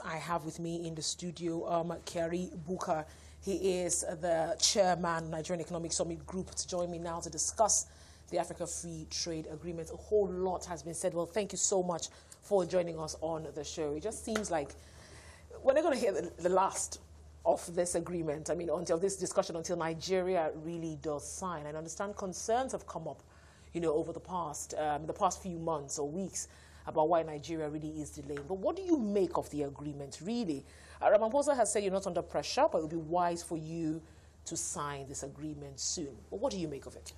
I have with me in the studio Kyari Bukar. He is the chairman, Nigerian Economic Summit Group, to join me now to discuss the Africa Free Trade Agreement. A whole lot has been said. Well, thank you so much for joining us on the show. It just seems like we're not going to hear the last of this agreement. I mean, until this discussion, until Nigeria really does sign. I understand concerns have come up, over the past few months or weeks about why Nigeria really is delaying. But what do you make of the agreement, really? Ramaphosa has said you're not under pressure, but it would be wise for you to sign this agreement soon. But what do you make of it?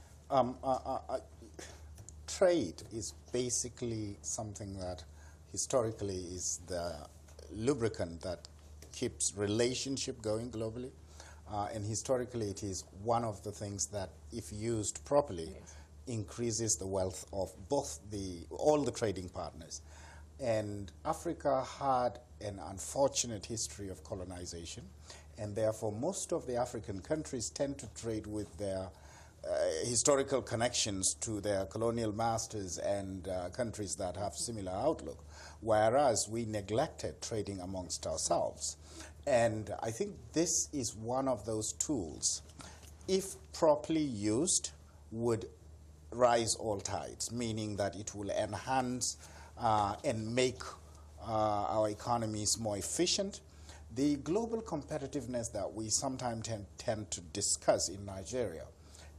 Trade is basically something that historically is the lubricant that keeps relationship going globally. And historically, it is one of the things that, if used properly, yes, increases the wealth of all the trading partners. And Africa had an unfortunate history of colonization, and therefore most of the African countries tend to trade with their historical connections to their colonial masters and countries that have similar outlook, whereas we neglected trading amongst ourselves. And I think this is one of those tools, if properly used, would rise all tides, meaning that it will enhance and make our economies more efficient. The global competitiveness that we sometimes tend to discuss in Nigeria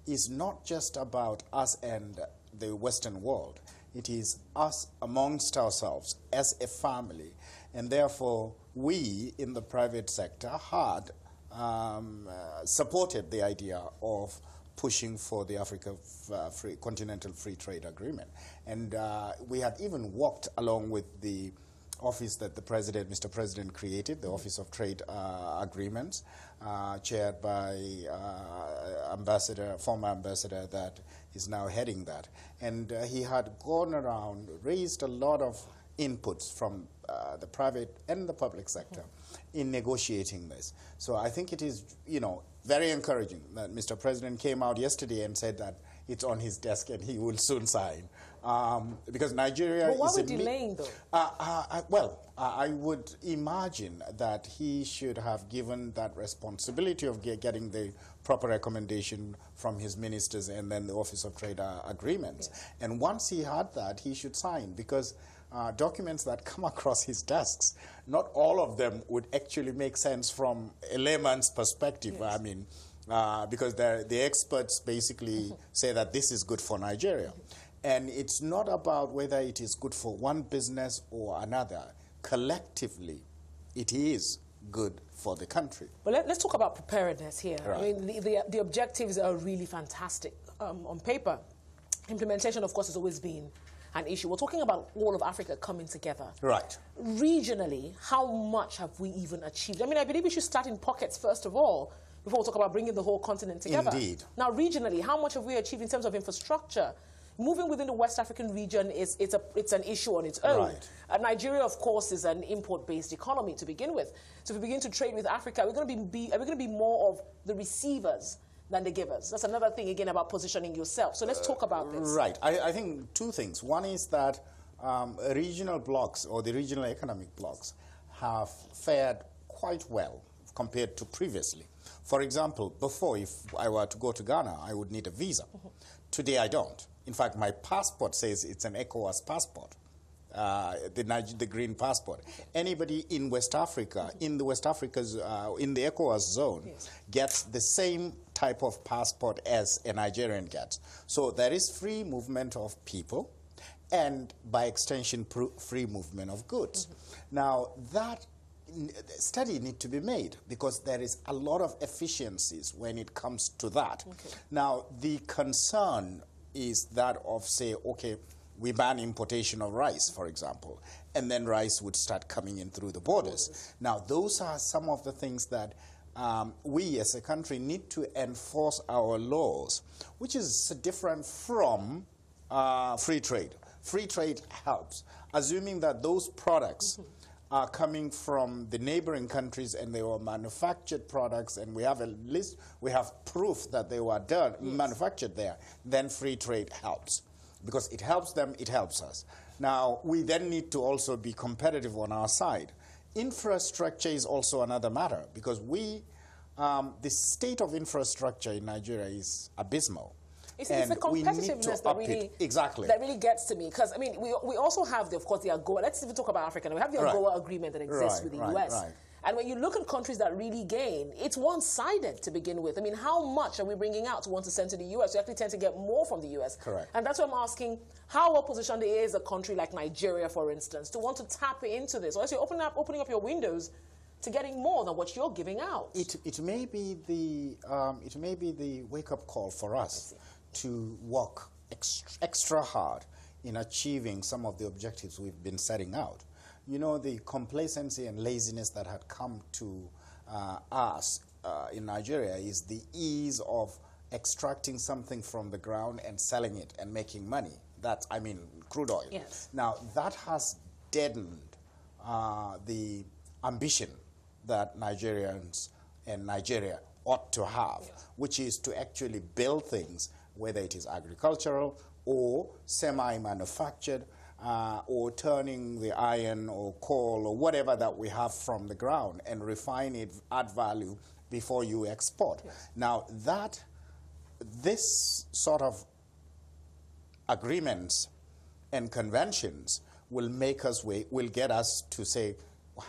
is not just about us and the Western world. It is us amongst ourselves as a family, and therefore we in the private sector had supported the idea of pushing for the Africa Continental Free Trade Agreement. And we had even worked along with the office that Mr. President created, the Office of Trade Agreements, chaired by former ambassador that is now heading that. And he had gone around, raised a lot of inputs from the private and the public sector in negotiating this. So I think it is, very encouraging that Mr. President came out yesterday and said that it's on his desk and he will soon sign. Because Nigeria is... But why are we delaying, though? I would imagine that he should have given that responsibility of getting the proper recommendation from his ministers and then the Office of Trade Agreements. Yes. And once he had that, he should sign, because documents that come across his desks, not all of them would actually make sense from a layman's perspective. Yes. I mean, because the experts basically say that this is good for Nigeria. And it's not about whether it is good for one business or another. Collectively, it is good for the country. Well, let's talk about preparedness here. Right. I mean, the objectives are really fantastic on paper. Implementation, of course, has always been an issue. We're talking about all of Africa coming together. Right. Regionally, how much have we even achieved? I mean, I believe we should start in pockets, first of all, before we talk about bringing the whole continent together. Indeed. Now, regionally, how much have we achieved in terms of infrastructure? Moving within the West African region it's an issue on its own. Right. Nigeria, of course, is an import-based economy to begin with. So if we begin to trade with Africa, are we going to be more of the receivers than the givers? That's another thing, again, about positioning yourself. So let's talk about this. Right. I think two things. One is that regional blocks, or the regional economic blocks, have fared quite well compared to previously. For example, before, if I were to go to Ghana, I would need a visa. Today, I don't. In fact, my passport says it's an ECOWAS passport, the green passport. Anybody in West Africa, in the ECOWAS zone, yes, gets the same type of passport as a Nigerian gets. So there is free movement of people, and by extension, free movement of goods. Now, that study needs to be made, because there is a lot of efficiencies when it comes to that. Okay. Now, the concern is that of, say, okay, we ban importation of rice, for example, and then rice would start coming in through the borders. Now, those are some of the things that we as a country need to enforce our laws, which is different from free trade. Free trade helps, assuming that those products are coming from the neighboring countries and they were manufactured products, and we have a list, we have proof that they were done, yes, manufactured there, then free trade helps. Because it helps them, it helps us. Now, we then need to also be competitive on our side. Infrastructure is also another matter, because the state of infrastructure in Nigeria is abysmal. It's the competitiveness that really gets to me. Because, I mean, we also have, of course, the AGOA. Let's even talk about Africa. We have the AGOA agreement that exists with the US. And when you look at countries that really gain, it's one-sided to begin with. I mean, how much are we bringing out to want to send to the US? We actually tend to get more from the US. Correct. And that's why I'm asking, how well positioned is a country like Nigeria, for instance, to want to tap into this? Or else you're opening up your windows to getting more than what you're giving out. It may be the wake-up call for us to work extra hard in achieving some of the objectives we've been setting out. You know, the complacency and laziness that had come to us in Nigeria is the ease of extracting something from the ground and selling it and making money. That's, I mean, crude oil. Yes. Now, that has deadened the ambition that Nigerians and Nigeria ought to have, which is to actually build things, whether it is agricultural or semi-manufactured, or turning the iron or coal or whatever that we have from the ground and refine it, add value before you export. Yes. Now, this sort of agreements and conventions will get us to say,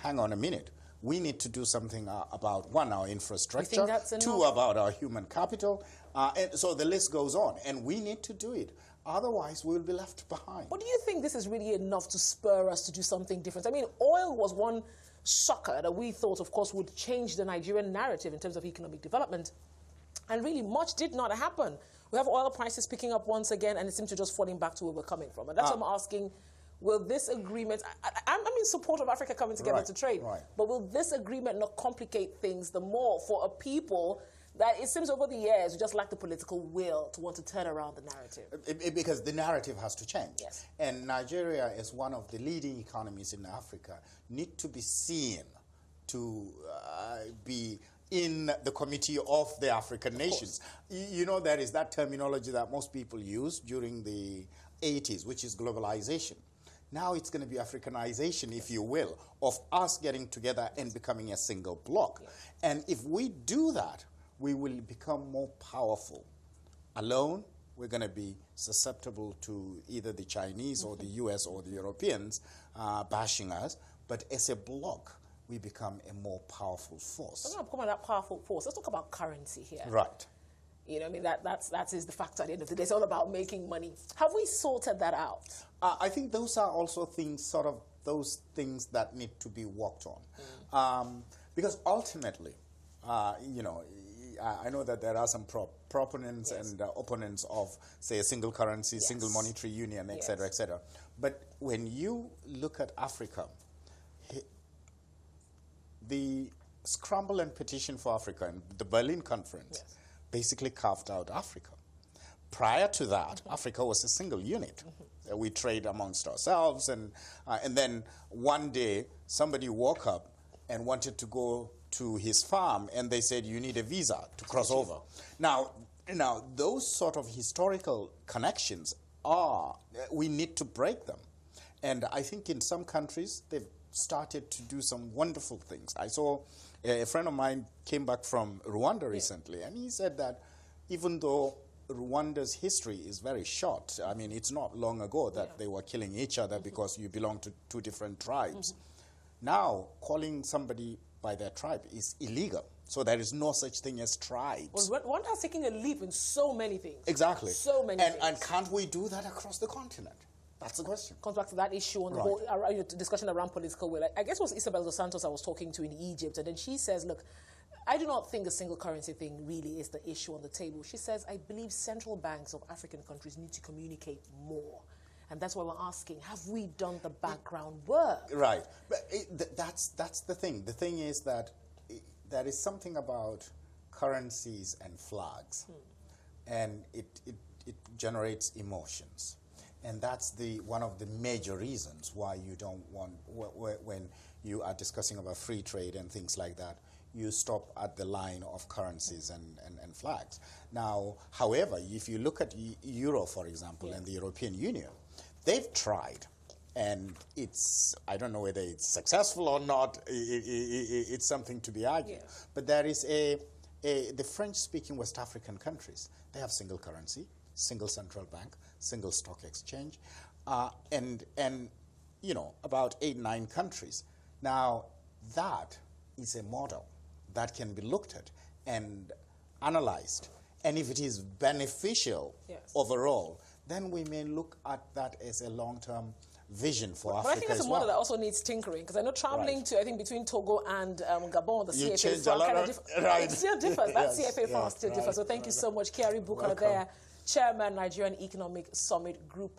hang on a minute, we need to do something about, one, our infrastructure, two, about our human capital, and so the list goes on, and we need to do it. Otherwise, we will be left behind. But do you think this is really enough to spur us to do something different? I mean, oil was one sucker that we thought, of course, would change the Nigerian narrative in terms of economic development. And really, much did not happen. We have oil prices picking up once again, and it seems to just falling back to where we're coming from. And that's what I'm asking, will this agreement... I'm in support of Africa coming together to trade, but will this agreement not complicate things the more for a people that it seems over the years we just lack the political will to want to turn around the narrative? Because the narrative has to change. Yes. And Nigeria is one of the leading economies in Africa, need to be seen to be in the committee of the African nations. You know, there is that terminology that most people used during the 80s, which is globalization. Now it's going to be Africanization, if you will, of us getting together and becoming a single bloc. Yes. And if we do that, we will become more powerful. Alone, we're going to be susceptible to either the Chinese or the US or the Europeans bashing us. But as a bloc, we become a more powerful force. So I'm talking about that powerful force. Let's talk about currency here. Right. You know, I mean, that is the factor at the end of the day. It's all about making money. Have we sorted that out? I think those are also things, sort of those things that need to be worked on. Because ultimately, you know, I know that there are some proponents and opponents of, say, a single currency, single monetary union, et cetera, et cetera. But when you look at Africa, the scramble and petition for Africa and the Berlin Conference basically carved out Africa. Prior to that, Africa was a single unit. We trade amongst ourselves, and then one day somebody woke up and wanted to go to his farm, and they said, you need a visa to cross over. Now, those sort of historical connections we need to break them. And I think in some countries, they've started to do some wonderful things. I saw a friend of mine came back from Rwanda recently, and he said that even though Rwanda's history is very short, I mean, it's not long ago that they were killing each other because you belong to two different tribes. Now, calling somebody by their tribe is illegal. So there is no such thing as tribes. Well, Rwanda is taking a leap in so many things. Exactly. So many things. And can't we do that across the continent? That's the question. Comes back to that issue on the whole discussion around political will. I guess it was Isabel dos Santos I was talking to in Egypt, and then she says, look, I do not think the single currency thing really is the issue on the table. She says, I believe central banks of African countries need to communicate more. And that's why we're asking, have we done the background work? Right. But that's the thing. The thing is that there is something about currencies and flags, and it generates emotions. And that's one of the major reasons why you don't want, when you are discussing about free trade and things like that, you stop at the line of currencies and flags. Now, however, if you look at Euro, for example, and the European Union, they've tried And I don't know whether it's successful or not. It's something to be argued. Yeah. But there is the French-speaking West African countries. They have single currency, single central bank, single stock exchange, and you know, about 8-9 countries. Now, that is a model that can be looked at and analyzed. And if it is beneficial overall, then we may look at that as a long-term vision for Africa. But I think it's a model that also needs tinkering, because I know traveling to, I think, between Togo and Gabon, the CFA franc kind of differs. It still differs. That CFA franc still differs. So thank you so much, Kyari Bukar there, Chairman, Nigerian Economic Summit Group.